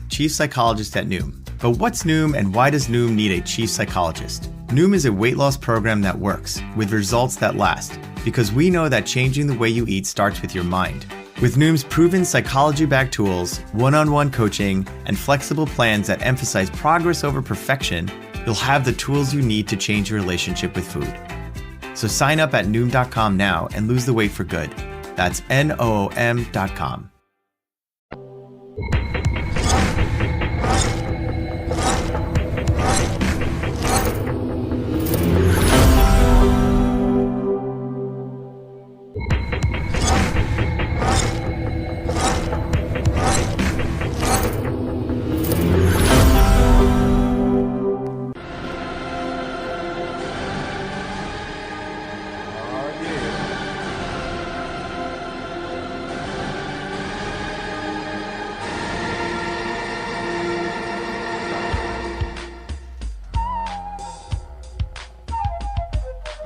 Chief Psychologist at Noom. But what's Noom and why does Noom need a chief psychologist? Noom is a weight loss program that works, with results that last, because we know that changing the way you eat starts with your mind. With Noom's proven psychology-backed tools, one-on-one coaching, and flexible plans that emphasize progress over perfection, you'll have the tools you need to change your relationship with food. So sign up at Noom.com now and lose the weight for good. That's Noom.com.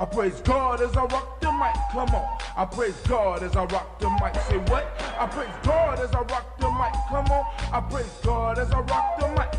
I praise God as I rock the mic, come on. I praise God as I rock the mic, say what? I praise God as I rock the mic, come on. I praise God as I rock the mic.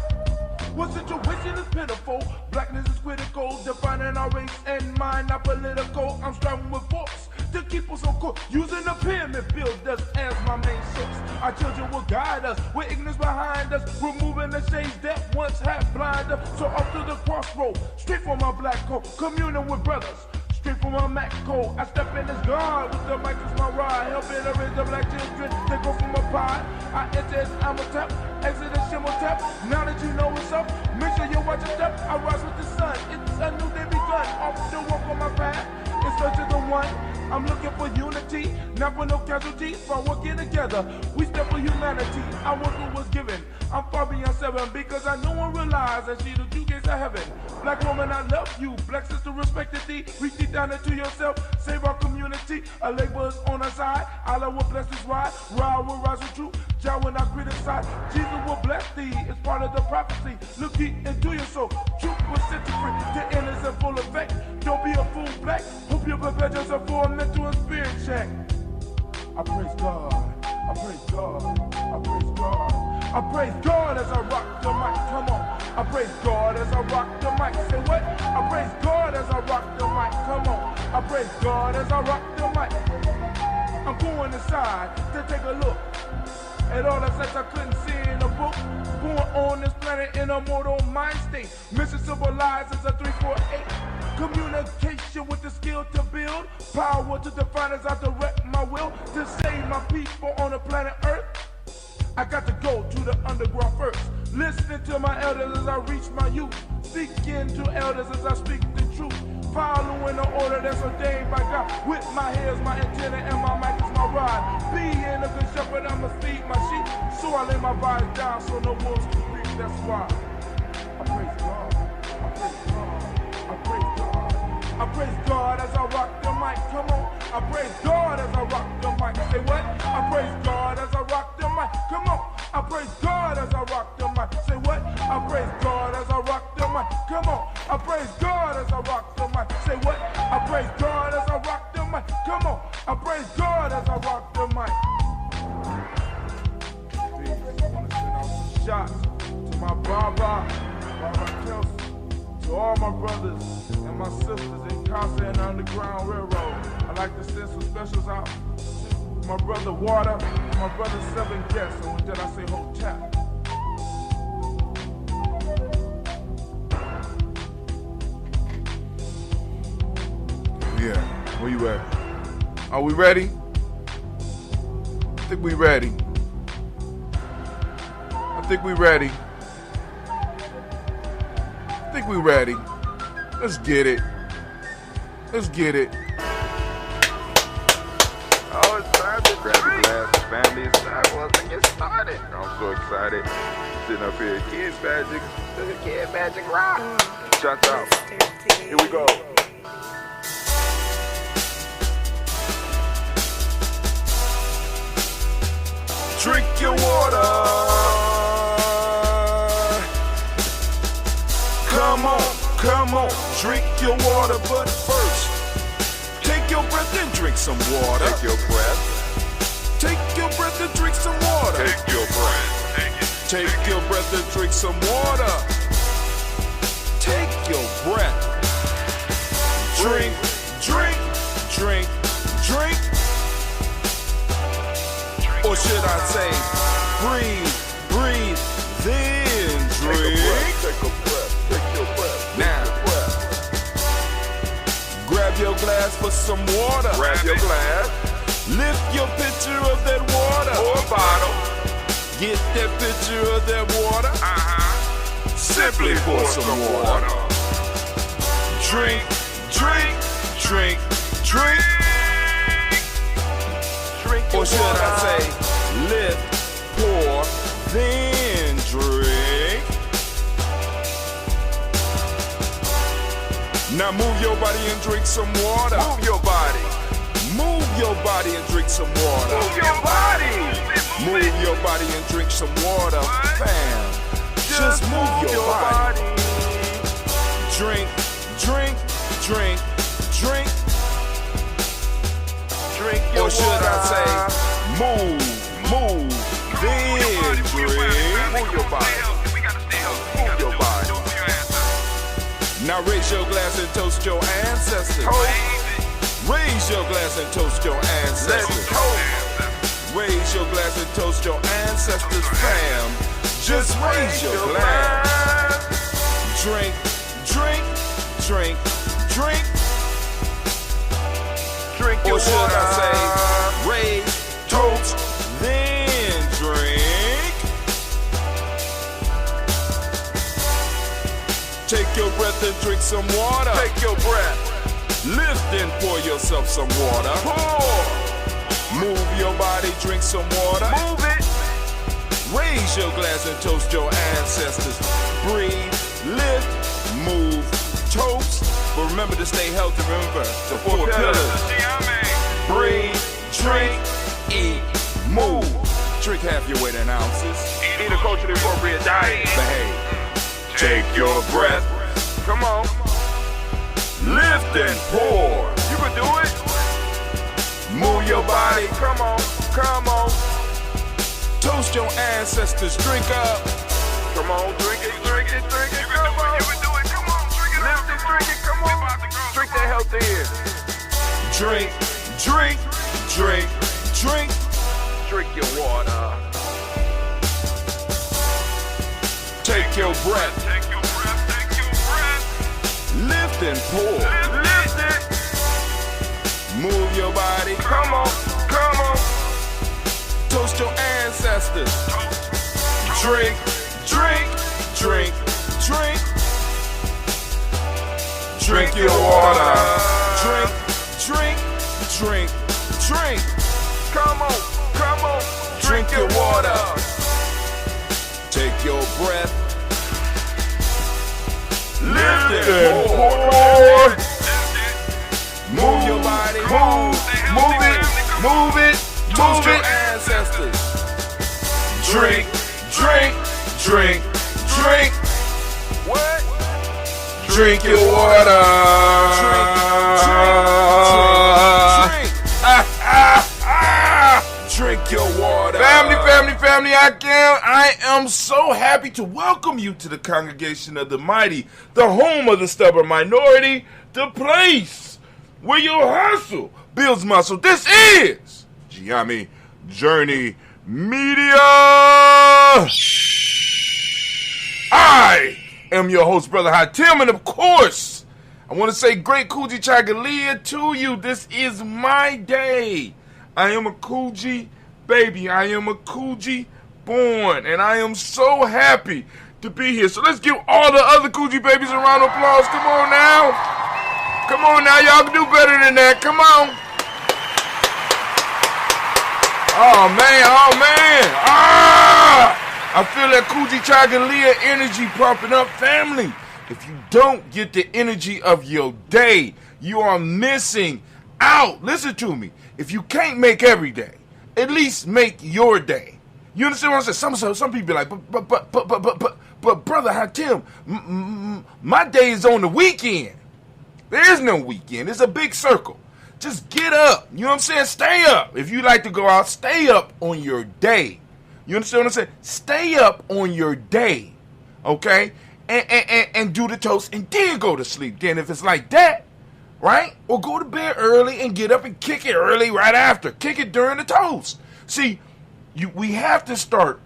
What situation is pitiful? Blackness is critical, defining our race and mind, not political. I'm striving with force to keep us on course, using the pyramid builders as my main source. Our children will guide us, with ignorance behind us, removing the shades that once had blinded us. So off to the crossroad, straight for my black coat, communing with brothers. Straight from my Mac code, I step in as God with the mic as my ride, helping to raise the black children. They go from a pod, I enter as I'm a tap, exit as shimmer tap. Now that you know what's up, make sure you watch your step. I rise with the sun, it's a new day begun. Off the walk on my path, in search of the one. I'm looking for unity, not for no casualties. By working together, we step for humanity. I want what was given. I'm far beyond 7 because I know and realize that she the two gates of heaven. Black woman, I love you. Black sister, respected thee. Reach deep down into yourself. Save our community. A labor is on our side. Allah will bless this ride. Ra will rise with truth. Jah will not criticize. Jesus will bless thee. It's part of the prophecy. Look deep into your soul. Truth will set you free. The end is in full effect. Don't be a fool, black. Hope you prepare yourself for a mental and spirit check. I praise God. I praise God. I praise God. I praise God as I rock the mic. Come on. I praise God as I rock the mic. Say what? I praise God as I rock the mic. Come on. I praise God as I rock the mic. I'm going inside to take a look at all the sex I couldn't see in a book. Born on this planet in a mortal mind state. Mission civilized as a 348. Communication with the skill to build. Power to define as I direct my will. To save my people on the planet Earth. I got to go to the underground first. Listening to my elders as I reach my youth. Speaking to elders as I speak the truth. Following the order that's ordained by God. With my hair's my antenna and my mic is my rod. Being a good shepherd, I'ma feed my sheep. So I lay my body down so no wolves can speak. That's why I praise God. I praise God. I praise God. I praise God as I rock the mic. Come on. I praise God as I rock the mic. Say what? I praise God as I rock the mic. Come on. I praise God as I rock the mic. Say what? I praise God as I rock the mic. Come on. I praise God as I rock the mic. Say what? I praise God as I rock the mic. Come on. I praise God as I rock the mic. Peace. I want to send out some shots to my Baba Kelsey, to all my brothers and my sisters in Casa and Underground Railroad. I'd like to send some specials out to my brother Water and my brother 7 Guests. And with that I say hotel. Yeah, where you at? Are we ready? I think we ready. I think we ready. I think we ready. Let's get it. Let's get it. Oh, it's time to grab your glass, family. It's time for us to get started. I'm so excited. Sitting up here, Kids Magic. Kid Magic Rock. Shout out. Here we go. Drink your water. Come on, drink your water, but first, take your breath and drink some water. Take your breath. Take your breath and drink some water. Take your breath. Take it. Take your breath and drink some water. Take your breath. Drink, drink, drink, drink. Or should I say, breathe, breathe, then drink. Take a breath. Take your breath. Now, Take your breath. grab your glass for some water. Grab your glass Lift your pitcher of that water. or bottle. Get that pitcher of that water. Simply pour some water. Drink, drink, drink, drink. Drink your Or should water. I say, lift, pour, then drink. Now move your body and drink some water. Move your body. Move your body and drink some water. Move your body. Move your body and drink some water, fam. Just move your body. Drink, drink, drink, drink. Drink your Or should water. I say, move, then drink. Move your body. Move your body. Now raise your glass and toast your ancestors. Raise your glass and toast your Let's ancestors. toast. Raise your glass and toast your ancestors, fam. Just raise your glass. Drink, drink, drink, drink. Drink your Or should water. I say, raise, toast, then drink. Take your breath and drink some water. Take your breath. Lift and pour yourself some water. Pour. Move your body, drink some water. Move it. Raise your glass and toast your ancestors. Breathe, lift, move, toast. But remember to stay healthy. Remember the four pillars. Breathe, drink, eat, move. Drink half your weight in ounces. Eat a culturally appropriate diet. Behave. Take your breath. Come on. Lift and pour. You can do it. Move your body. Come on. Come on. Toast your ancestors. Drink up. Come on. Drink it. Drink it. Drink it. Come on. You can do it. Come on. Drink it. Lift it. Drink it. Come on. Drink that health in. Drink, drink, drink, drink. Drink your water. Take your breath. Take your breath. Take your breath. Lift and pour. Lift it. Move your body. Come on. Come on. Toast your ancestors. Drink, drink, drink, drink. Drink your water. Drink, drink, drink, drink. Come on. Come on. Drink your water. Take your breath. Lift and pour. Move your body. Move it. Move it. Toast your ancestors. Drink, drink, drink, drink. What? Drink your water. Drink, drink, drink, drink. Drink your water. Family, I am so happy to welcome you to the congregation of the mighty, the home of the stubborn minority, the place where your hustle builds muscle. This is Giami Journey Media. I am your host, Brother Hatim, and of course, I want to say great Coogee Chagalia to you. This is my day. I am a Coogee baby. I am a Coogee born, and I am so happy to be here. So let's give all the other Coogee babies a round of applause. Come on now. Come on now. Y'all can do better than that. Come on. Oh, man. I feel that Coogee Chagalia energy pumping up, family. If you don't get the energy of your day, you are missing out. Listen to me. If you can't make every day, at least make your day. You understand what I'm saying? Some people be like, but Brother Hatim, my day is on the weekend. There is no weekend. It's a big circle. Just get up. You know what I'm saying? Stay up. If you like to go out, stay up on your day. You understand what I'm saying? Stay up on your day, okay? And do the toast and then go to sleep. Then if it's like that, right? Or go to bed early and get up and kick it early right after. Kick it during the toast. See, we have to start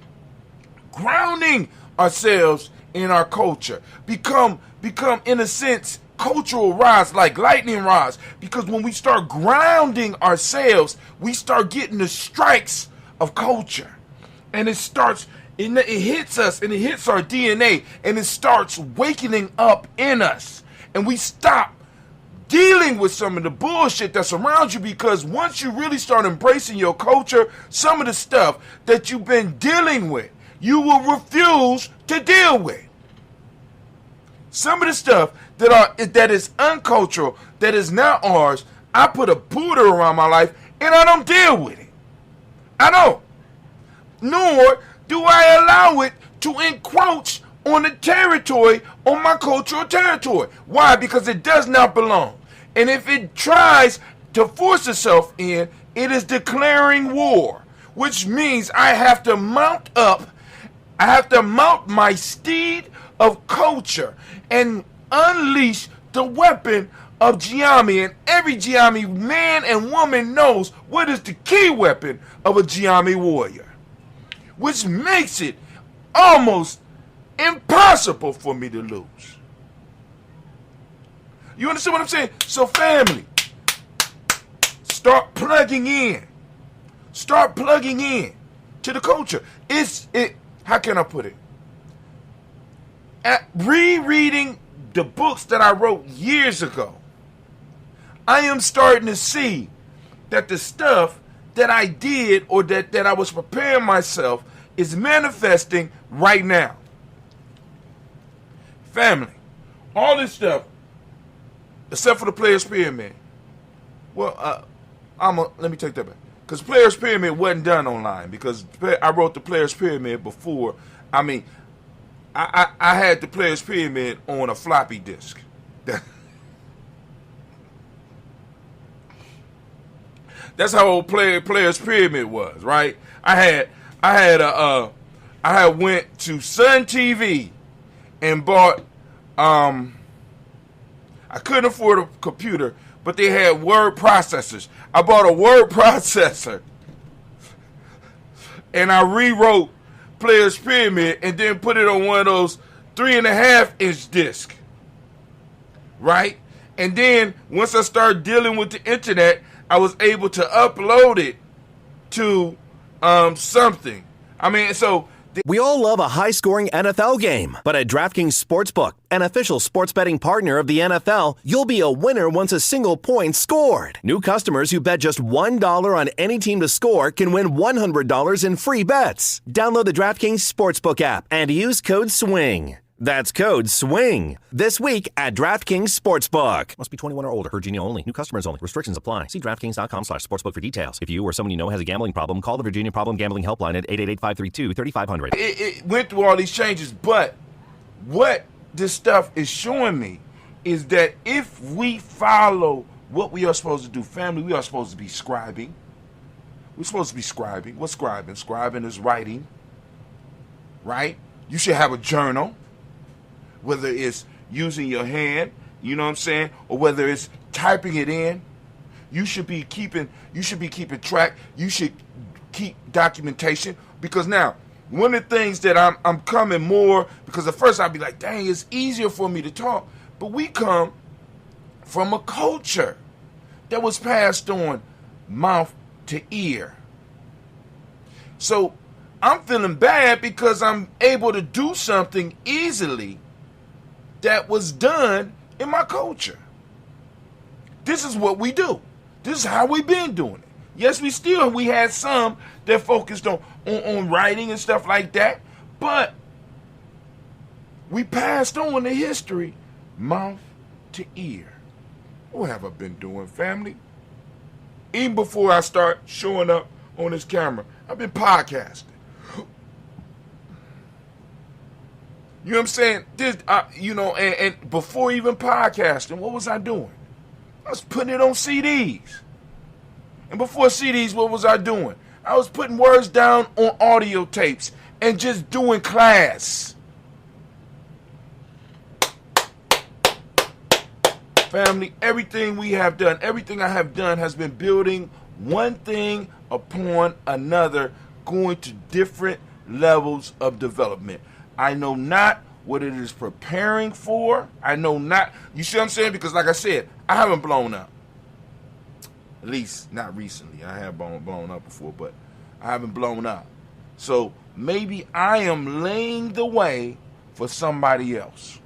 grounding ourselves in our culture. Become in a sense cultural rods, like lightning rods. Because when we start grounding ourselves, we start getting the strikes of culture. And it hits us and it hits our DNA and it starts wakening up in us. And we stop dealing with some of the bullshit that's around you, because once you really start embracing your culture, some of the stuff that you've been dealing with, you will refuse to deal with. Some of the stuff that is uncultural, that is not ours, I put a Buddha around my life and I don't deal with it. I don't. Nor do I allow it to encroach on the territory, on my cultural territory. Why? Because it does not belong. And if it tries to force itself in, it is declaring war, which means I have to mount my steed of culture and unleash the weapon of Giami. And every Giami man and woman knows what is the key weapon of a Giami warrior, which makes it almost impossible for me to lose. You understand what I'm saying? So family, start plugging in. Start plugging in to the culture. How can I put it? Rereading the books that I wrote years ago, I am starting to see that the stuff that I did or that I was preparing myself is manifesting right now. Family, all this stuff, except for the Players Pyramid. Well, let me take that back. Because Players Pyramid wasn't done online, because I wrote the Players Pyramid before. I mean, I had the Players Pyramid on a floppy disk. That's how old Players Pyramid was, right? I went to Sun TV and bought I couldn't afford a computer, but they had word processors. I bought a word processor and I rewrote Players Pyramid and then put it on one of those 3.5-inch discs, right? And then once I started dealing with the internet, I was able to upload it to something. I mean, so we all love a high-scoring NFL game, but at DraftKings Sportsbook, an official sports betting partner of the NFL, you'll be a winner once a single point's scored. New customers who bet just $1 on any team to score can win $100 in free bets. Download the DraftKings Sportsbook app and use code SWING. That's code SWING. This week at DraftKings Sportsbook. Must be 21 or older. Virginia only. New customers only. Restrictions apply. See DraftKings.com/sportsbook for details. If you or someone you know has a gambling problem, call the Virginia Problem Gambling Helpline at 888-532-3500. It went through all these changes, but what this stuff is showing me is that if we follow what we are supposed to do, family, we are supposed to be scribing. We're supposed to be scribing. What's scribing? Scribing is writing, right? You should have a journal. Whether it's using your hand, you know what I'm saying, or whether it's typing it in, you should be keeping track. You should keep documentation, because now one of the things that I'm coming more, because at first I'd be like, dang, it's easier for me to talk, but we come from a culture that was passed on mouth to ear. So I'm feeling bad because I'm able to do something easily that was done in my culture. This is what we do. This is how we've been doing it. Yes, we had some that focused on writing and stuff like that, but we passed on the history mouth to ear. What have I been doing, family? Even before I start showing up on this camera, I've been podcasting. You know what I'm saying? And before even podcasting, what was I doing? I was putting it on CDs. And before CDs, what was I doing? I was putting words down on audio tapes and just doing class. Family, everything we have done, everything I have done has been building one thing upon another, going to different levels of development. I know not what it is preparing for. I know not, you see what I'm saying? Because like I said, I haven't blown up. At least not recently. I have blown up before, but I haven't blown up. So maybe I am laying the way for somebody else.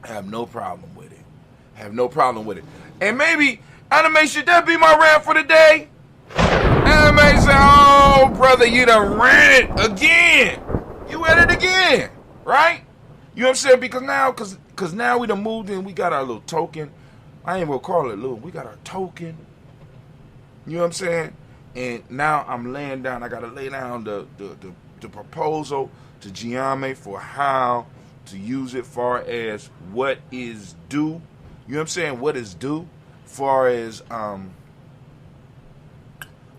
I have no problem with it. And maybe, Anime, should that be my rant for the day? Anime say, oh, brother, you done ran it again. You at it again, right? You know what I'm saying? Because now we done moved in. We got our little token. I ain't gonna call it little. We got our token. You know what I'm saying? And now I'm laying down. I got to lay down the proposal to Ujima for how to use it far as what is due. You know what I'm saying? What is due far as,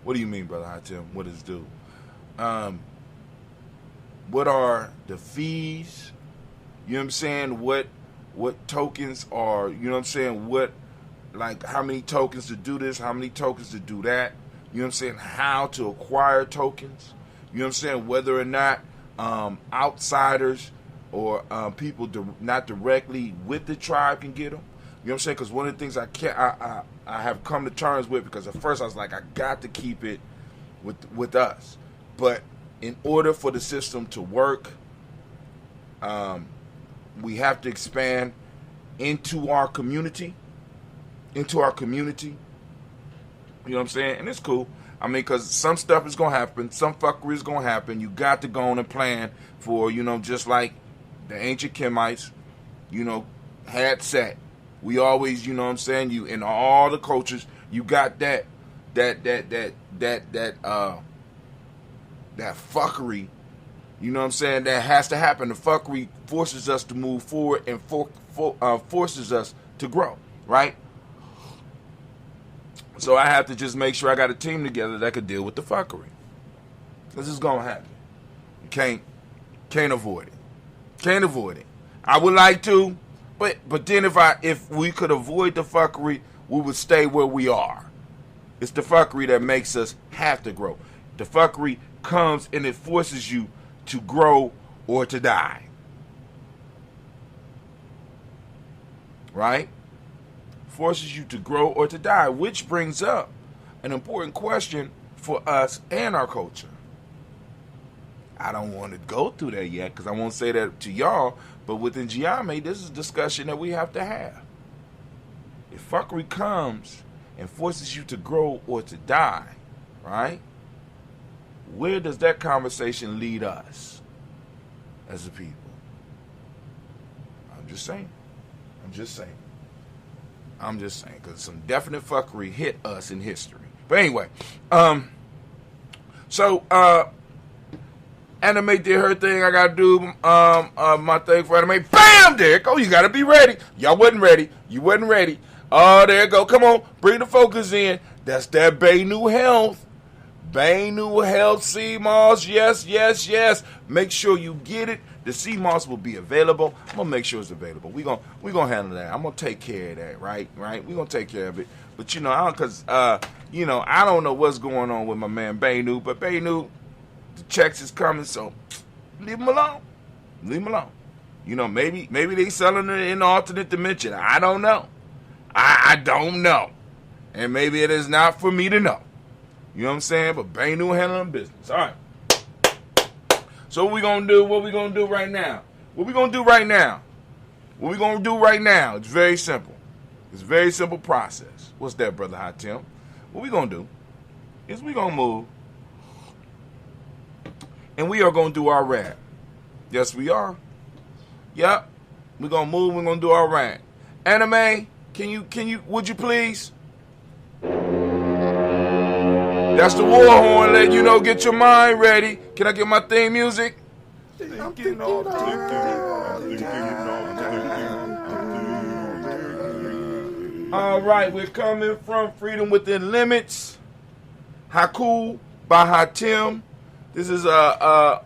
what do you mean, Brother Hatim? What is due? What are the fees? You know what I'm saying? What tokens are, you know what I'm saying? What, like, how many tokens to do this? How many tokens to do that? You know what I'm saying? How to acquire tokens? You know what I'm saying? Whether or not outsiders or people not directly with the tribe can get them. You know what I'm saying? Because one of the things I have come to terms with, because at first I was like, I got to keep it with us. But in order for the system to work, we have to expand into our community. You know what I'm saying? And it's cool. I mean, because some stuff is going to happen. Some fuckery is going to happen. You got to go on and plan for, you know, just like the ancient Kemites, you know, had set. We always, you know what I'm saying, you in all the cultures, you got that fuckery, you know what I'm saying, that has to happen. The fuckery forces us to move forward and forces us to grow, right? So I have to just make sure I got a team together that could deal with the fuckery. This is gonna happen. You can't avoid it. Can't avoid it. I would like to, but then if we could avoid the fuckery, we would stay where we are. It's the fuckery that makes us have to grow. The fuckery comes and it forces you to grow or to die. Right? Forces you to grow or to die, which brings up an important question for us and our culture. I don't want to go through that yet because I won't say that to y'all, but within Ujima, this is a discussion that we have to have. If fuckery comes and forces you to grow or to die, right? Where does that conversation lead us as a people? I'm just saying, because some definite fuckery hit us in history. But anyway, Anime did her thing. I gotta do my thing for Anime. Bam! There it go. You gotta be ready. Y'all wasn't ready. You wasn't ready. Oh, there it go. Come on. Bring the focus in. That's that Bay New Health. Bay New Health CMOS. Yes. Make sure you get it. The CMOS will be available. I'm gonna make sure it's available. We gonna handle that. I'm gonna take care of that, right? We gonna take care of it. But I don't know what's going on with my man Bay New, but Bay New, the checks is coming, so leave him alone. You know, maybe they selling it in the alternate dimension. I don't know. I don't know. And maybe it is not for me to know. You know what I'm saying? But Bay New handling business. All right. So what we gonna do right now? It's very simple. It's a very simple process. What's that, Brother Hatim? What we gonna do is we gonna move, and we are gonna do our rap. Yes, we are. Yep. We're gonna move. We're gonna do our rap. Anime, can you? Would you please? That's the war horn. Let you know. Get your mind ready. Can I get my theme music? All right, we're coming from Freedom Within Limits. Haiku by Hatim. This is I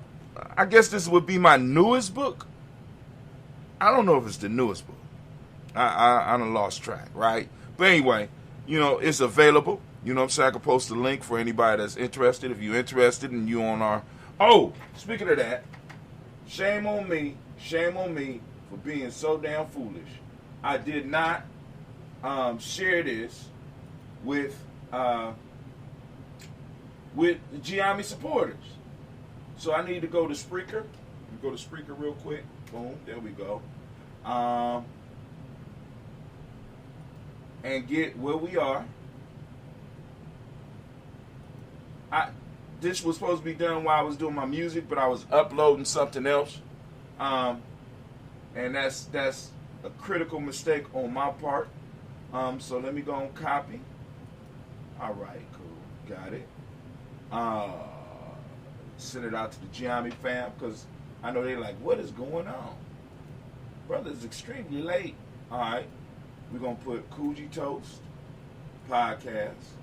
guess this would be my newest book. I don't know if it's the newest book. I done lost track, right? But anyway, it's available. You know what I'm saying? I can post a link for anybody that's interested. If you're interested and you on our... Oh, speaking of that, shame on me for being so damn foolish. I did not share this with the Giammi supporters. So I need to go to Spreaker. Go to Spreaker real quick. Boom, there we go. And get where we are. This was supposed to be done while I was doing my music, but I was uploading something else. And that's a critical mistake on my part. So let me go and copy. All right, cool. Got it. Send it out to the Giammi fam, because I know they're like, what is going on? Brother, it's extremely late. All right. We're going to put Coogee Toast Podcast.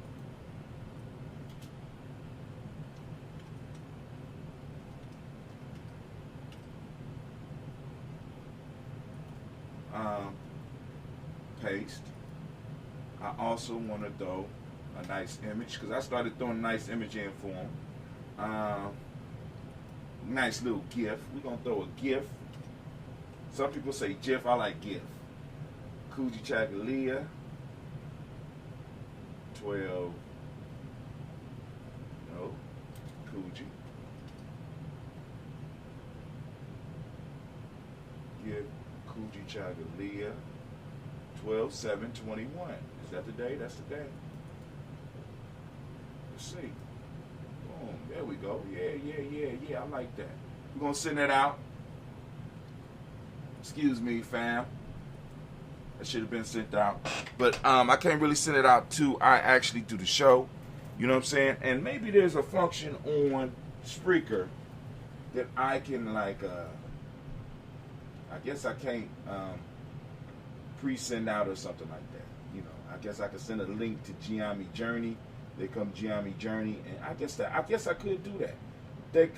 Paste. I also want to throw a nice image, because I started throwing a nice image in for them. Nice little GIF. We're going to throw a GIF. Some people say GIF. I like GIF. Coogee Chagalia. 12. No. Coogee. GIF. Coogee Chagalia. 12/7/21. Is that the day? That's the day. Let's see. Boom. There we go. Yeah. I like that. We're going to send that out. Excuse me, fam. That should have been sent out. But I can't really send it out till I actually do the show. You know what I'm saying? And maybe there's a function on Spreaker that I can, like, I guess I can't pre-send out or something like that. I guess I could send a link to Giammi Journey. They come Giammi Journey, and I guess I could do that.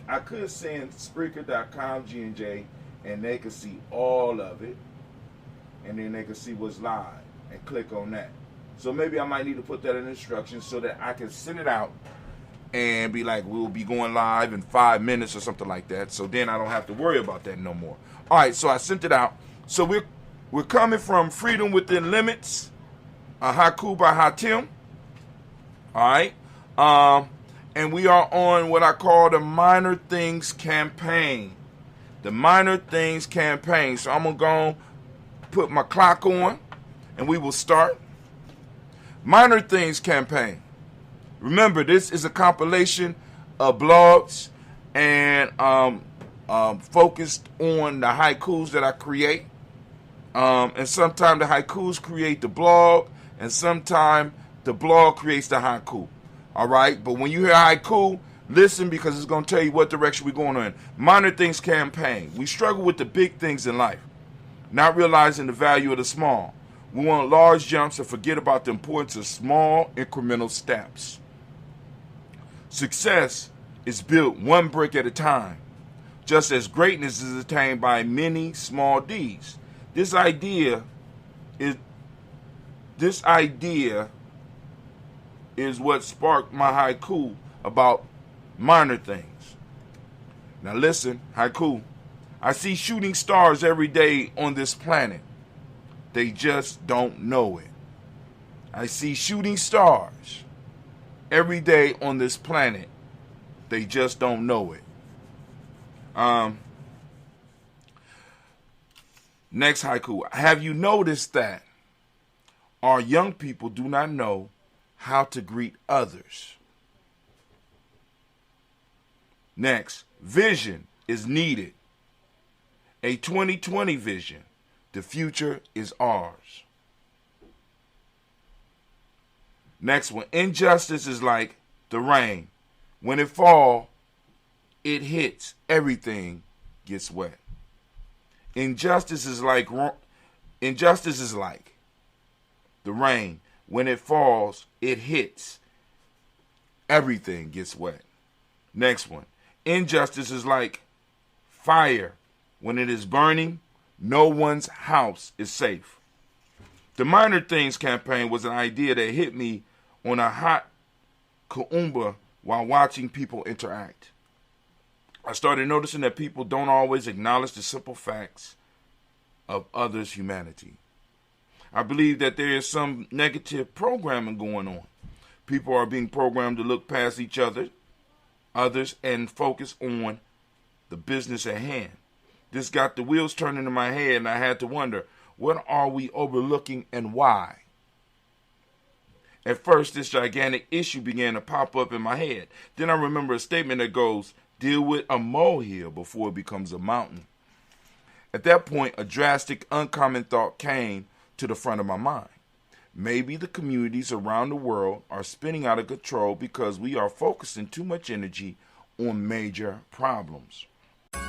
I could send Spreaker.com GNJ, and they could see all of it, and then they could see what's live and click on that. So maybe I might need to put that in instructions so that I can send it out and be like, we'll be going live in 5 minutes or something like that. So then I don't have to worry about that no more. All right, so I sent it out. So we're coming from Freedom Within Limits, a haiku by Hatim. All right. And we are on what I call the Minor Things campaign. The Minor Things campaign. So I'm going to go put my clock on, and we will start. Minor Things campaign. Remember, this is a compilation of blogs and focused on the haikus that I create. And sometimes the haikus create the blog, and sometimes the blog creates the haiku. All right? But when you hear haiku, listen, because it's going to tell you what direction we're going in. Minor Things campaign. We struggle with the big things in life, not realizing the value of the small. We want large jumps and forget about the importance of small incremental steps. Success is built one brick at a time, just as greatness is attained by many small deeds. This idea is what sparked my haiku about minor things. Now listen, haiku. I see shooting stars every day on this planet. They just don't know it. I see shooting stars every day on this planet. They just don't know it. Next haiku. Have you noticed that our young people do not know how to greet others? Next, vision is needed. A 2020 vision. The future is ours. Next one, injustice is like the rain. When it falls, it hits, everything gets wet. Injustice is like the rain. When it falls, it hits, everything gets wet. Next one. Injustice is like fire. When it is burning, no one's house is safe. The Minor Things campaign was an idea that hit me on a hot kuumba while watching people interact. I started noticing that people don't always acknowledge the simple facts of others' humanity. I believe that there is some negative programming going on. People are being programmed to look past each other, others, and focus on the business at hand. This got the wheels turning in my head, and I had to wonder, what are we overlooking and why? At first, this gigantic issue began to pop up in my head. Then I remember a statement that goes, deal with a molehill before it becomes a mountain. At that point, a drastic, uncommon thought came to the front of my mind. Maybe the communities around the world are spinning out of control because we are focusing too much energy on major problems.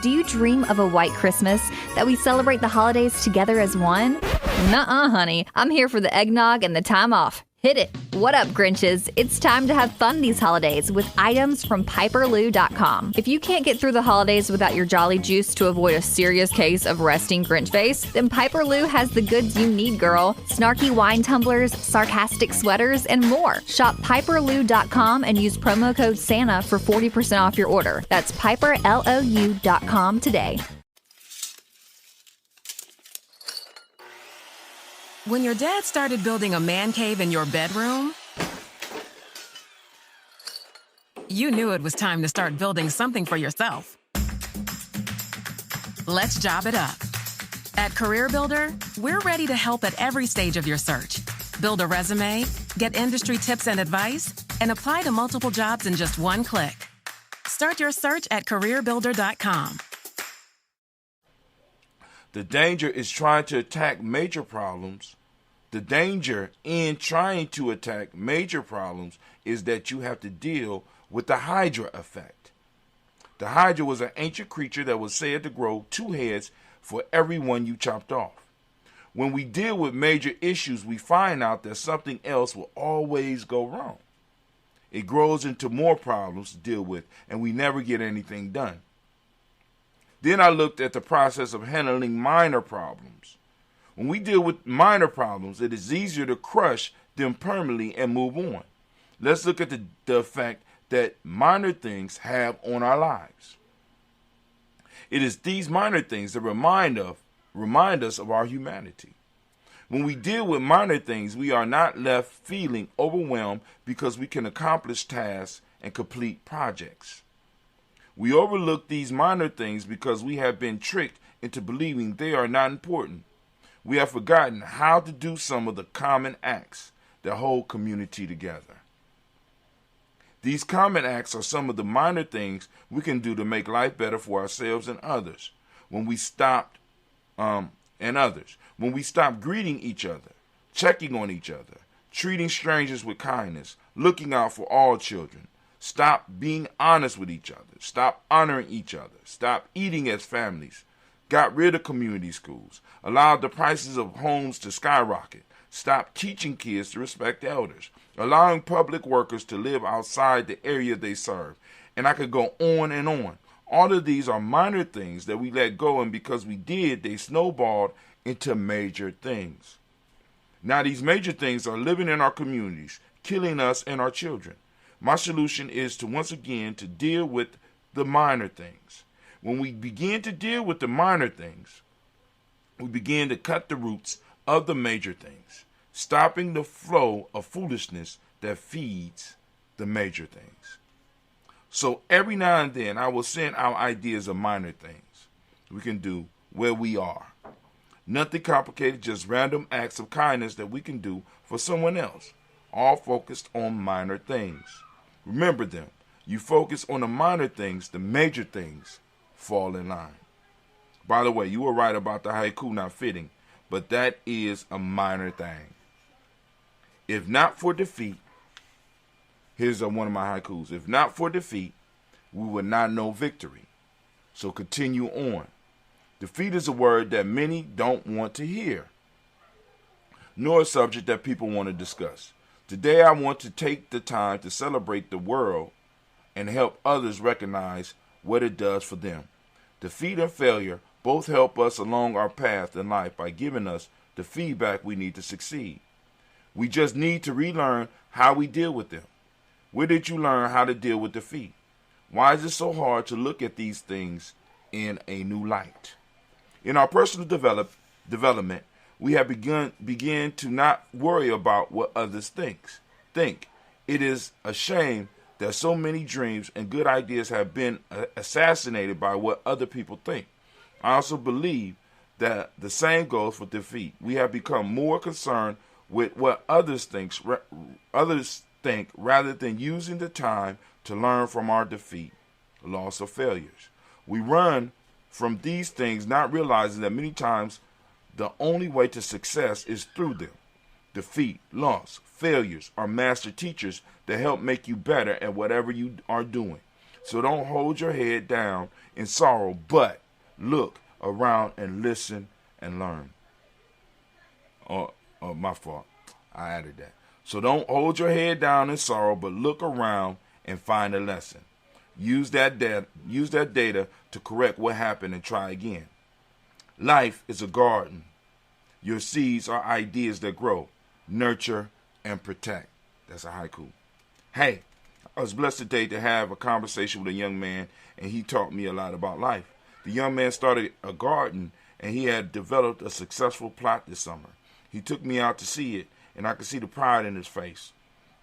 Do you dream of a white Christmas that we celebrate the holidays together as one? Nuh-uh, honey. I'm here for the eggnog and the time off. Hit it. What up, Grinches? It's time to have fun these holidays with items from piperlou.com. If you can't get through the holidays without your Jolly Juice to avoid a serious case of resting Grinch face, then Piper Lou has the goods you need, girl. Snarky wine tumblers, sarcastic sweaters, and more. Shop piperlou.com and use promo code SANTA for 40% off your order. That's piperlou.com today. When your dad started building a man cave in your bedroom, you knew it was time to start building something for yourself. Let's job it up. At Career Builder, we're ready to help at every stage of your search. Build a resume, get industry tips and advice, and apply to multiple jobs in just one click. Start your search at careerbuilder.com. The danger is trying to attack major problems. The danger in trying to attack major problems is that you have to deal with the Hydra effect. The Hydra was an ancient creature that was said to grow 2 heads for every one you chopped off. When we deal with major issues, we find out that something else will always go wrong. It grows into more problems to deal with, and we never get anything done. Then I looked at the process of handling minor problems. When we deal with minor problems, it is easier to crush them permanently and move on. Let's look at the effect that minor things have on our lives. It is these minor things that remind us of our humanity. When we deal with minor things, we are not left feeling overwhelmed because we can accomplish tasks and complete projects. We overlook these minor things because we have been tricked into believing they are not important. We have forgotten how to do some of the common acts that hold community together. These common acts are some of the minor things we can do to make life better for ourselves and others. When we stop greeting each other, checking on each other, treating strangers with kindness, looking out for all children, stop being honest with each other, stop honoring each other, stop eating as families, got rid of community schools, allowed the prices of homes to skyrocket, stop teaching kids to respect elders, allowing public workers to live outside the area they serve, and I could go on and on. All of these are minor things that we let go, and because we did, they snowballed into major things. Now these major things are living in our communities, killing us and our children. My solution is to once again to deal with the minor things. When we begin to deal with the minor things, we begin to cut the roots of the major things, stopping the flow of foolishness that feeds the major things. So every now and then I will send out ideas of minor things we can do where we are. Nothing complicated, just random acts of kindness that we can do for someone else, all focused on minor things. Remember them. You focus on the minor things, the major things fall in line. By the way, you were right about the haiku not fitting, but that is a minor thing. If not for defeat, here's one of my haikus. If not for defeat, we would not know victory. So continue on. Defeat is a word that many don't want to hear, nor a subject that people want to discuss. Today I want to take the time to celebrate the world and help others recognize what it does for them. Defeat and failure both help us along our path in life by giving us the feedback we need to succeed. We just need to relearn how we deal with them. Where did you learn how to deal with defeat? Why is it so hard to look at these things in a new light? In our personal development, we have begin to not worry about what others think. It is a shame that so many dreams and good ideas have been assassinated by what other people think. I also believe that the same goes for defeat. We have become more concerned with what others think rather than using the time to learn from our defeat, loss, or failures. We run from these things, not realizing that many times the only way to success is through them. Defeat, loss, failures are master teachers that help make you better at whatever you are doing. So don't hold your head down in sorrow, but look around and listen and learn. Oh, my fault. I added that. So don't hold your head down in sorrow, but look around and find a lesson. Use that data to correct what happened and try again. Life is a garden. Your seeds are ideas that grow, nurture, and protect. That's a haiku. Hey, I was blessed today to have a conversation with a young man, and he taught me a lot about life. The young man started a garden, and he had developed a successful plot this summer. He took me out to see it, and I could see the pride in his face.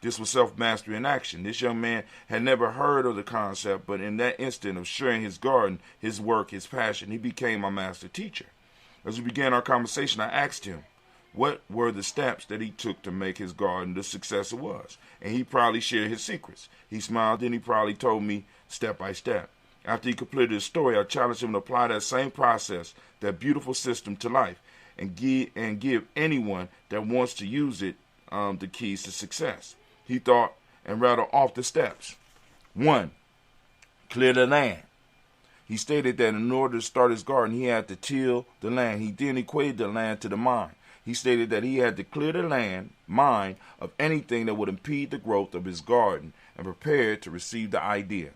This was self-mastery in action. This young man had never heard of the concept, but in that instant of sharing his garden, his work, his passion, he became my master teacher. As we began our conversation, I asked him what were the steps that he took to make his garden the success it was, and he proudly shared his secrets. He smiled, and he proudly told me step by step. After he completed his story, I challenged him to apply that same process, that beautiful system to life, and give anyone that wants to use it the keys to success. He thought and rattled off the steps. 1. Clear the land. He stated that in order to start his garden, he had to till the land. He then equated the land to the mind. He stated that he had to clear the mind of anything that would impede the growth of his garden and prepare to receive the idea.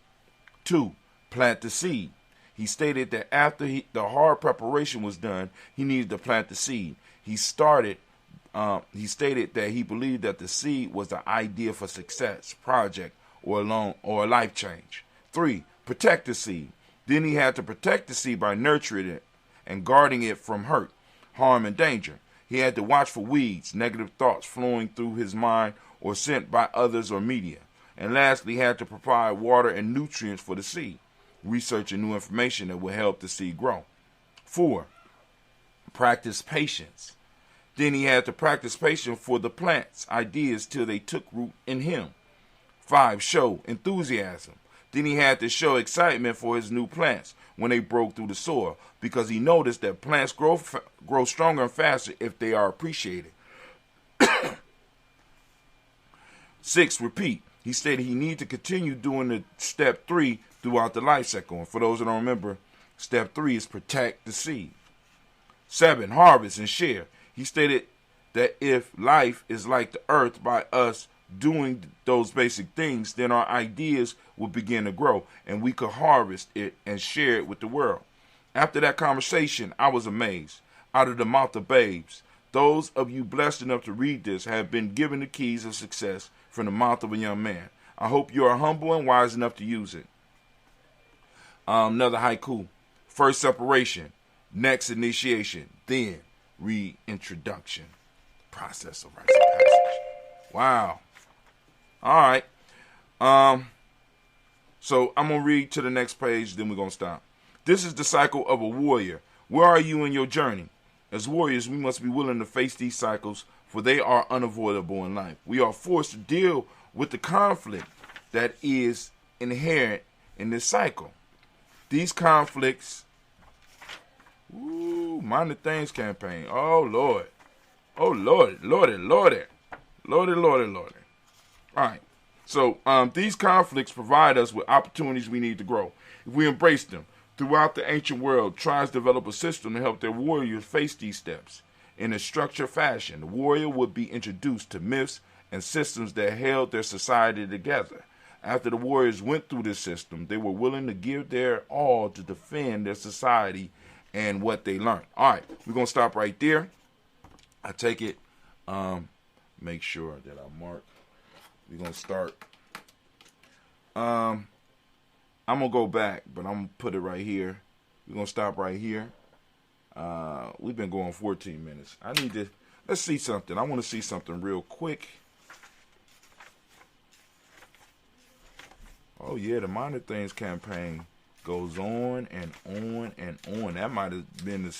2. Plant the seed. He stated that after the hard preparation was done, he needed to plant the seed. He stated that he believed that the seed was the idea for success, project, or a life change. 3. Protect the seed. Then he had to protect the seed by nurturing it and guarding it from hurt, harm, and danger. He had to watch for weeds, negative thoughts flowing through his mind or sent by others or media. And lastly, he had to provide water and nutrients for the seed, researching new information that will help the seed grow. 4. Practice patience. Then he had to practice patience for the plant's ideas till they took root in him. 5. Show enthusiasm. Then he had to show excitement for his new plants when they broke through the soil, because he noticed that plants grow stronger and faster if they are appreciated. 6. Repeat. He stated he needed to continue doing the step 3 throughout the life cycle. And for those that don't remember, step 3 is protect the seed. 7. Harvest and share. He stated that if life is like the earth, by us doing those basic things, then our ideas will begin to grow and we could harvest it and share it with the world. After that conversation, I was amazed. Out of the mouth of babes, those of you blessed enough to read this have been given the keys of success from the mouth of a young man. I hope you are humble and wise enough to use it. Another haiku. First separation, next initiation, then reintroduction. Process of rites of passage. Wow. All right. So I'm going to read to the next page, then we're going to stop. This is the cycle of a warrior. Where are you in your journey? As warriors, we must be willing to face these cycles, for they are unavoidable in life. We are forced to deal with the conflict that is inherent in this cycle. These conflicts, Mind the Things campaign. Oh, Lord. Oh, Lordy. All right. So these conflicts provide us with opportunities we need to grow. If we embrace them, throughout the ancient world, tribes develop a system to help their warriors face these steps. In a structured fashion, the warrior would be introduced to myths and systems that held their society together. After the warriors went through this system, they were willing to give their all to defend their society and what they learned. All right, we're going to stop right there. I take it. Make sure that I mark. We're going to start. I'm going to go back, but I'm going to put it right here. We're going to stop right here. We've been going 14 minutes. Let's see something. I want to see something real quick. Oh, yeah, the Minor Things campaign goes on and on and on. That might have been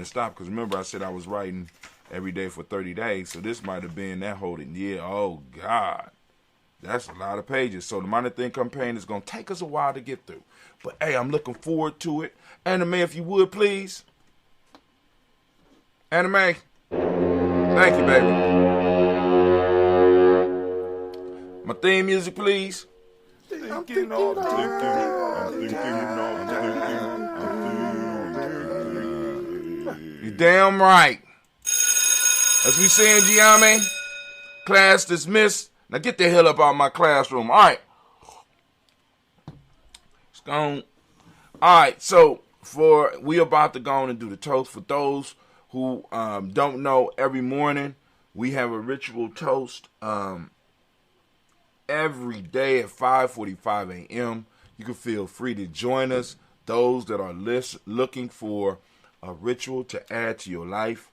stopped, because remember I said I was writing every day for 30 days, so this might have been that holding. Yeah, oh, God. That's a lot of pages. So the Minor Thing campaign is going to take us a while to get through. But, hey, I'm looking forward to it. Anime, if you would, please. Anime. Thank you, baby. My theme music, please. You're damn right. As we say in Giame, class dismissed. Now get the hell up out of my classroom. All right. It's gone. All right, so we about to go on and do the toast. For those who don't know, every morning we have a ritual toast every day at 5:45 a.m. You can feel free to join us. Those that are looking for a ritual to add to your life,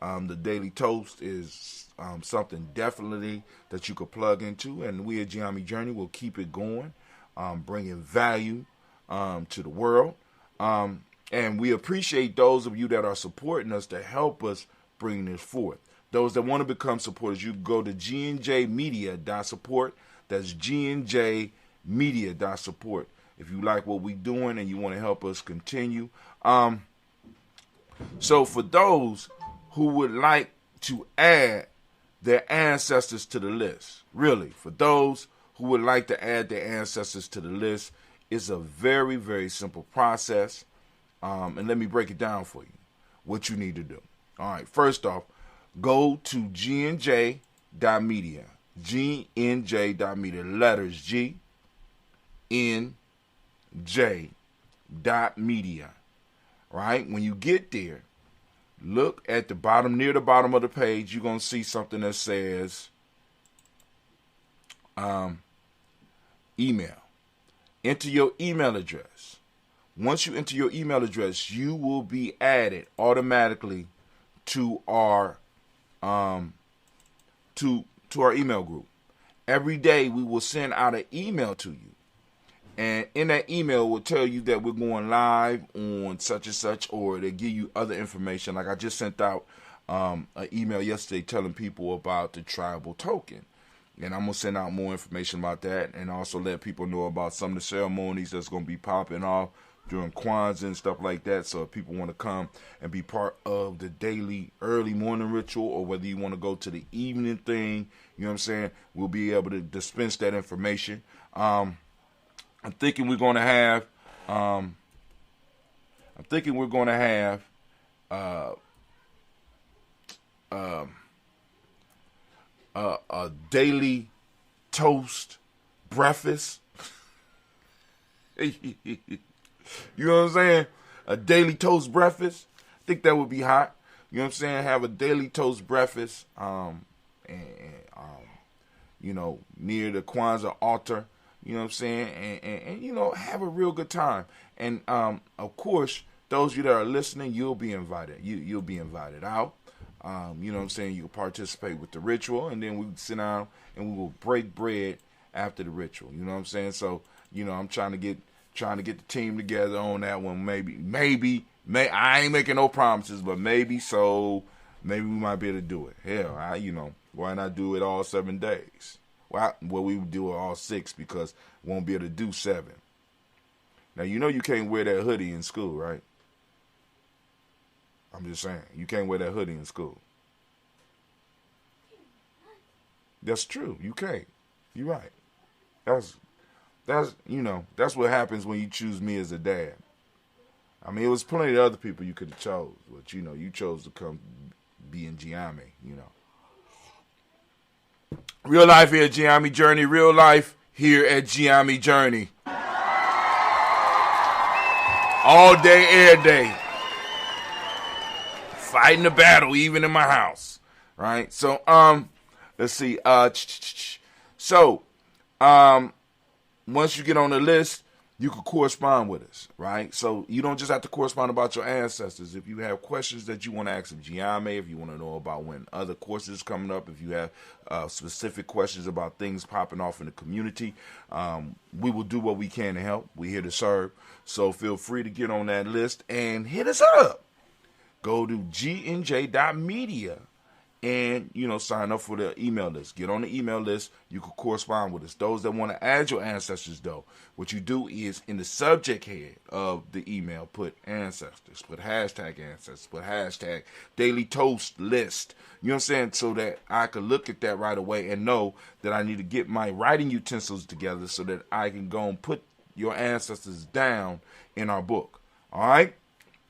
the daily toast is something definitely that you could plug into, and we at Giami Journey will keep it going, bringing value to the world. And we appreciate those of you that are supporting us to help us bring this forth. Those that want to become supporters, you go to gnjmedia.support. That's gnjmedia.support. If you like what we're doing and you want to help us continue. So for those who would like to add their ancestors to the list, really, for those who would like to add their ancestors to the list, it's a very, very simple process. And let me break it down for you, what you need to do. All right, first off, go to gnj.media. gnj.media, letters G, N, J, .media. Right? When you get there, look at the bottom, near the bottom of the page, you're going to see something that says email. Enter your email address. Once you enter your email address, you will be added automatically to our to our email group. Every day we will send out an email to you. And in that email will tell you that we're going live on such and such, or they give you other information. Like I just sent out an email yesterday telling people about the tribal token. And I'm going to send out more information about that, and also let people know about some of the ceremonies that's going to be popping off during Kwanzaa and stuff like that. So if people want to come and be part of the daily early morning ritual, or whether you want to go to the evening thing, you know what I'm saying, we'll be able to dispense that information. I'm thinking we're going to have a daily toast breakfast. You know what I'm saying? A daily toast breakfast. I think that would be hot. You know what I'm saying? Have a daily toast breakfast, near the Kwanzaa altar. You know what I'm saying? And have a real good time. And, of course, those of you that are listening, you'll be invited. You'll be invited out. You know what I'm saying? You can participate with the ritual, and then we sit down and we will break bread after the ritual. You know what I'm saying? So, I'm trying to get the team together on that one. Maybe, I ain't making no promises, but maybe we might be able to do it. Hell, why not do it all 7 days? Well, we would do it all 6 because we won't be able to do 7. Now, you can't wear that hoodie in school, right? I'm just saying, you can't wear that hoodie in school. That's true. You can't. You're right. That's what happens when you choose me as a dad. I mean, it was plenty of other people you could have chose, but you chose to come be in Giame, Real life here at Giami Journey. Real life here at Giami Journey. All day, every day. Fighting the battle, even in my house. Right? So, let's see. Once you get on the list, you can correspond with us, right? So you don't just have to correspond about your ancestors. If you have questions that you want to ask of Giame, if you want to know about when other courses are coming up, if you have specific questions about things popping off in the community, we will do what we can to help. We're here to serve. So feel free to get on that list and hit us up. Go to gnj.media and, sign up for the email list. Get on the email list. You can correspond with us. Those that want to add your ancestors, though, what you do is in the subject head of the email, put ancestors, put hashtag ancestors, put hashtag daily toast list. You know what I'm saying? So that I can look at that right away and know that I need to get my writing utensils together so that I can go and put your ancestors down in our book. All right?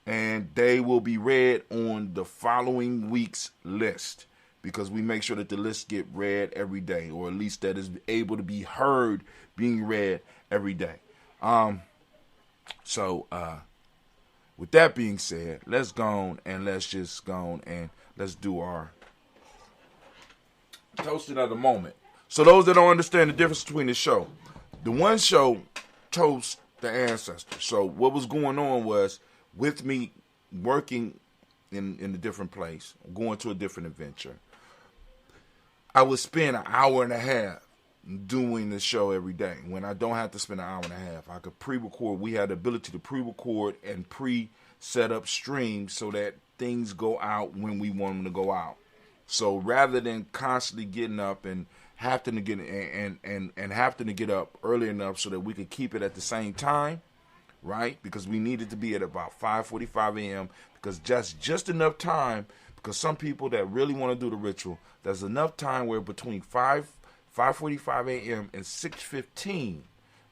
And they will be read on the following week's list because we make sure that the list get read every day, or at least that is able to be heard being read every day. With that being said, let's go on and let's do our toasting of the moment. So those that don't understand the difference between the show, the one show toasts the ancestors. So what was going on was, with me working in a different place, going to a different adventure, I would spend an hour and a half doing the show every day. When I don't have to spend an hour and a half, I could pre-record. We had the ability to pre-record and pre-set up streams so that things go out when we want them to go out. So rather than constantly getting up and having to get up early enough so that we could keep it at the same time, right? Because we needed to be at about 5:45 a.m. because just enough time, because some people that really want to do the ritual, there's enough time where between 5:45 a.m. and 6:15,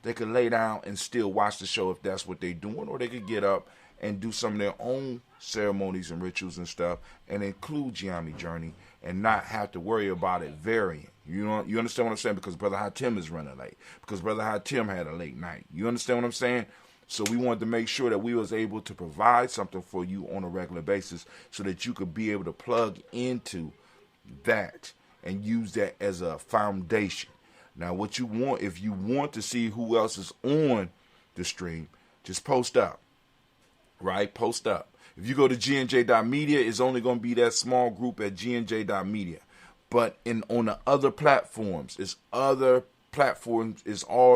they could lay down and still watch the show if that's what they're doing, or they could get up and do some of their own ceremonies and rituals and stuff and include Giami Journey and not have to worry about it varying. You understand what I'm saying? Because Brother Hatim is running late. Because Brother Hatim had a late night. You understand what I'm saying? So we wanted to make sure that we was able to provide something for you on a regular basis so that you could be able to plug into that and use that as a foundation. Now, what you want, if you want to see who else is on the stream, just post up, right? Post up. If you go to gnj.media, it's only going to be that small group at gnj.media. But on the other platforms, it's all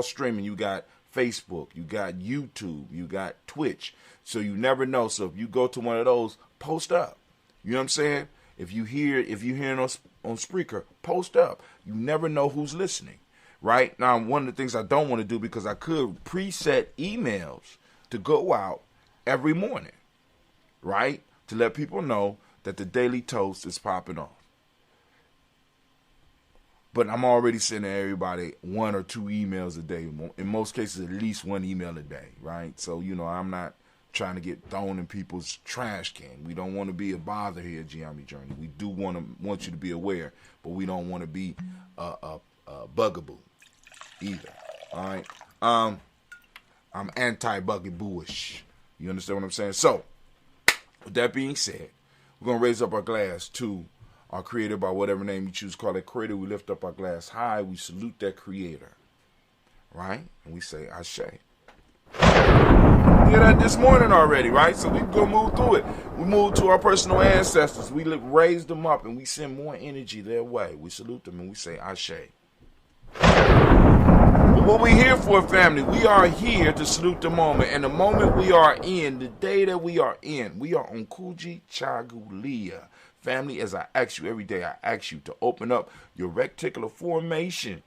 streaming. You got Facebook, you got YouTube, you got Twitch. So you never know. So if you go to one of those, post up. You know what I'm saying? If you hear on Spreaker, post up. You never know who's listening, right? Now, one of the things I don't want to do, because I could preset emails to go out every morning, right? To let people know that the Daily Toast is popping off. But I'm already sending everybody 1 or 2 emails a day. In most cases, at least 1 email a day, right? So, I'm not trying to get thrown in people's trash can. We don't want to be a bother here at Giami Journey. We do want you to be aware, but we don't want to be a bugaboo either, all right? I'm anti-bugaboo-ish. You understand what I'm saying? So, with that being said, we're going to raise up our glass to our creator, by whatever name you choose to call that creator. We lift up our glass high. We salute that creator, right? And we say, Ashe. We did that this morning already, right? So we can go move through it. We move to our personal ancestors. We raise them up and we send more energy their way. We salute them and we say, Ashe. What we here for, family? We are here to salute the moment. And the moment we are in, the day that we are in, we are on Kuji Chagulia. Family, as I ask you every day, I ask you to open up your reticular formation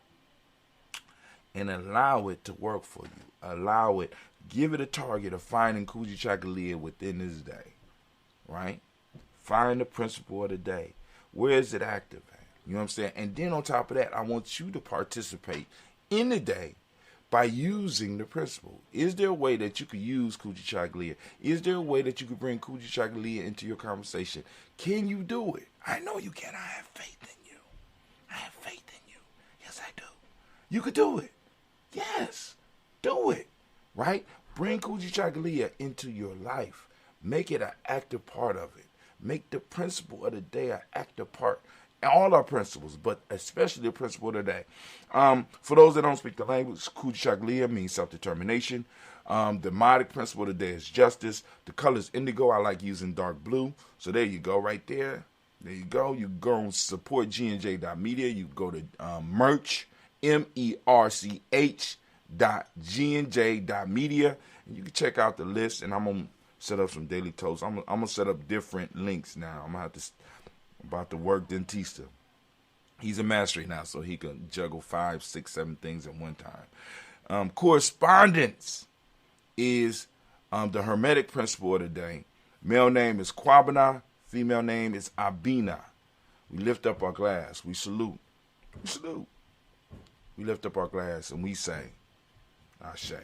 and allow it to work for you. Allow it. Give it a target of finding Kuji Chagulia within this day, right? Find the principle of the day. Where is it active at? You know what I'm saying? And then on top of that, I want you to participate in the day by using the principle. Is there a way that you could use Kuji Chagulia? Is there a way that you could bring Kuji Chagulia into your conversation? Can you do it? I know you can. I have faith in you. I have faith in you. Yes, I do. You could do it. Yes, do it. Right? Bring Kujichagulia into your life. Make it an active part of it. Make the principle of the day an active part. All our principles, but especially the principle of the day. For those that don't speak the language, Kujichagulia means self-determination. The mnemonic principle of the day is justice. The color is indigo. I like using dark blue. So there you go, right there. There you go. You go and support GNJ.media. You go to merch, merch.gnj.media. And you can check out the list. And I'm going to set up some daily toasts. I'm going to set up different links now. I'm going to have to, about to work Dentista. He's a master now, so he can juggle 5, 6, 7 things at one time. Correspondence is the Hermetic principle of the day. Male name is Kwabena. Female name is Abina. We lift up our glass. We salute. We salute. We lift up our glass and we say, Ashe.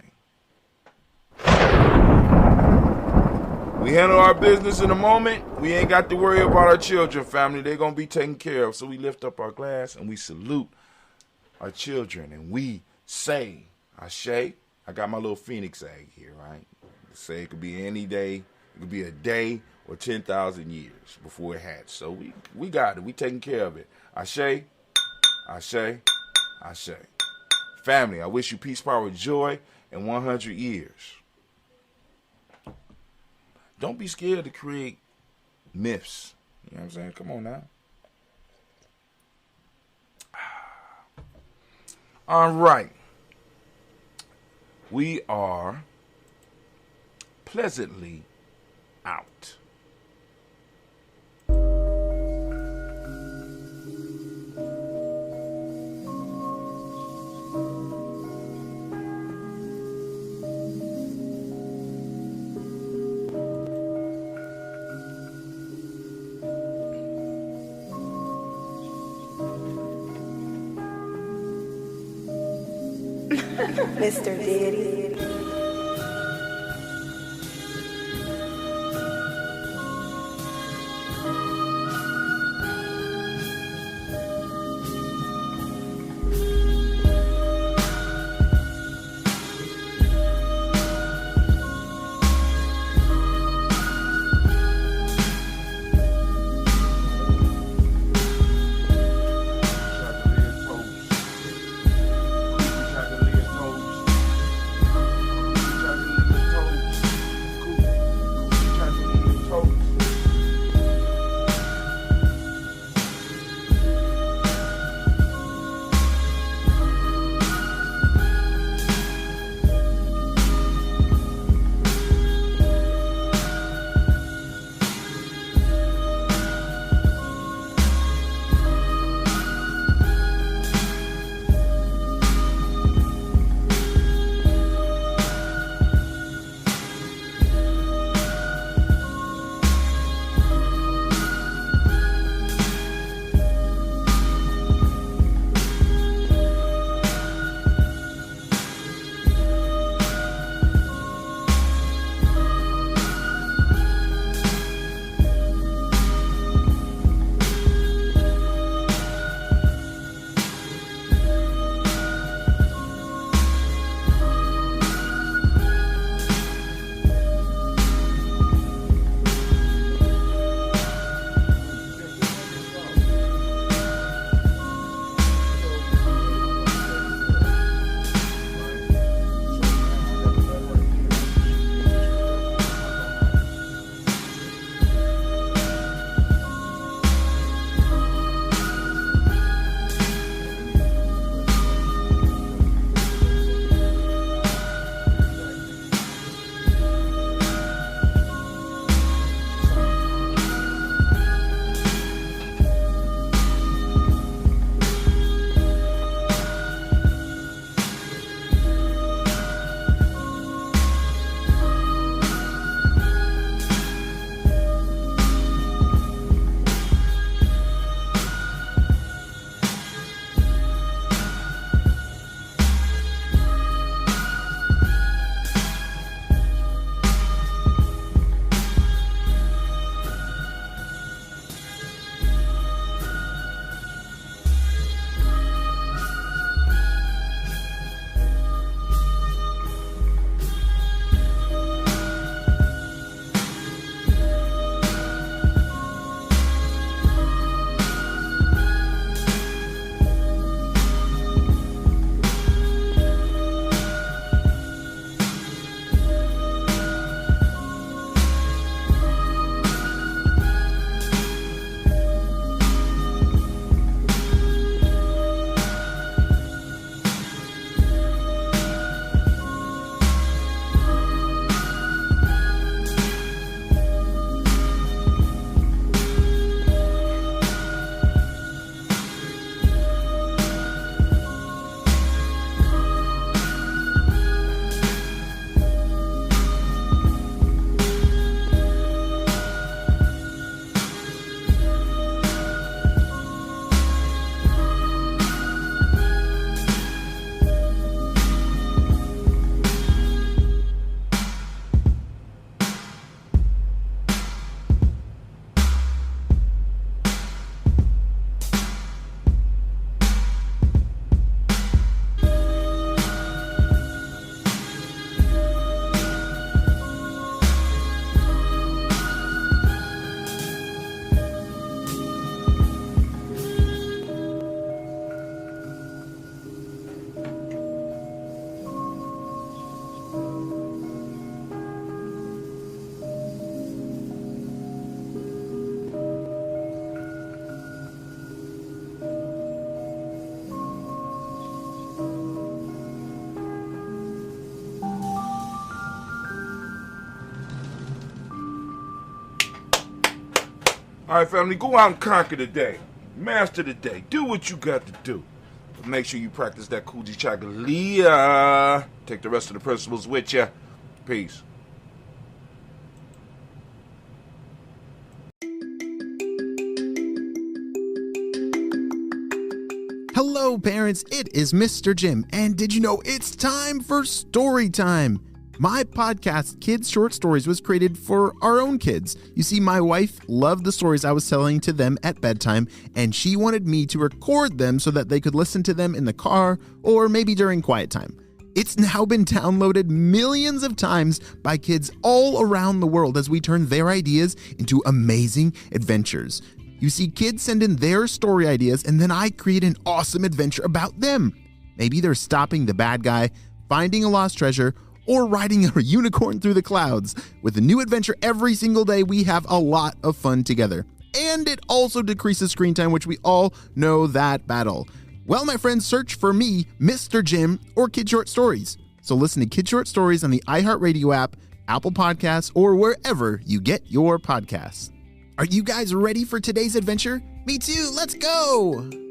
We handle our business in a moment. We ain't got to worry about our children, family. They're going to be taken care of. So we lift up our glass and we salute our children. And we say, Ashe. I got my little phoenix egg here, right? Say it could be any day. It could be a day or 10,000 years before it hatched. So we got it. We taking care of it. Ashe, Ashe, Ashe. Family, I wish you peace, power, joy, and 100 years. Don't be scared to create myths. You know what I'm saying? Come on now. All right. We are pleasantly out. Mr. Diddy. All right, family, go out and conquer the day. Master the day. Do what you got to do. But make sure you practice that Kuji Chagalia. Take the rest of the principles with you. Peace. Hello, parents. It is Mr. Jim, and did you know it's time for story time? My podcast, Kids Short Stories, was created for our own kids. You see, my wife loved the stories I was telling to them at bedtime, and she wanted me to record them so that they could listen to them in the car or maybe during quiet time. It's now been downloaded millions of times by kids all around the world as we turn their ideas into amazing adventures. You see, kids send in their story ideas, and then I create an awesome adventure about them. Maybe they're stopping the bad guy, finding a lost treasure, or riding a unicorn through the clouds. With a new adventure every single day, we have a lot of fun together. And it also decreases screen time, which we all know that battle. Well, my friends, search for me, Mr. Jim, or Kid Short Stories. So listen to Kid Short Stories on the iHeartRadio app, Apple Podcasts, or wherever you get your podcasts. Are you guys ready for today's adventure? Me too, let's go!